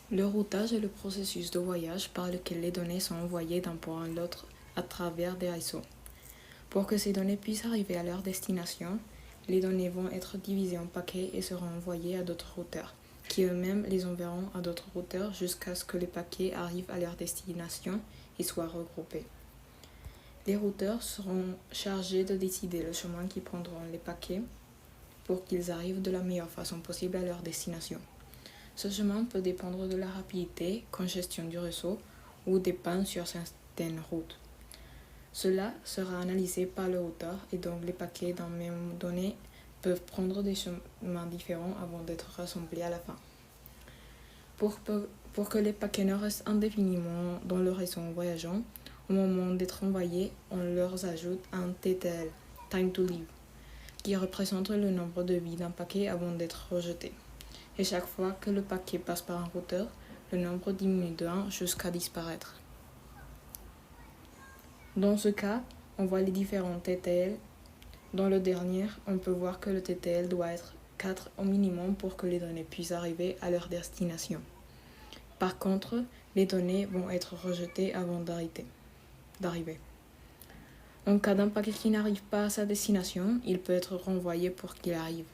Le routage est le processus de voyage par lequel les données sont envoyées d'un point à l'autre à travers des réseaux. Pour que ces données puissent arriver à leur destination, les données vont être divisées en paquets et seront envoyées à d'autres routeurs, qui eux-mêmes les enverront à d'autres routeurs jusqu'à ce que les paquets arrivent à leur destination et soient regroupés. Les routeurs seront chargés de décider le chemin qu'ils prendront les paquets pour qu'ils arrivent de la meilleure façon possible à leur destination. Ce chemin peut dépendre de la rapidité, congestion du réseau ou des pannes sur certaines routes. Cela sera analysé par le routeur et donc les paquets d'un même donné peuvent prendre des chemins différents avant d'être rassemblés à la fin. Pour que les paquets ne restent indéfiniment dans le réseau en voyageant, au moment d'être envoyés, on leur ajoute un TTL, Time to Leave, qui représente le nombre de vies d'un paquet avant d'être rejeté. Et chaque fois que le paquet passe par un routeur, le nombre diminue de 1 jusqu'à disparaître. Dans ce cas, on voit les différents TTL. Dans le dernier, on peut voir que le TTL doit être 4 au minimum pour que les données puissent arriver à leur destination. Par contre, les données vont être rejetées avant d'arriver. En cas d'un paquet qui n'arrive pas à sa destination, il peut être renvoyé pour qu'il arrive.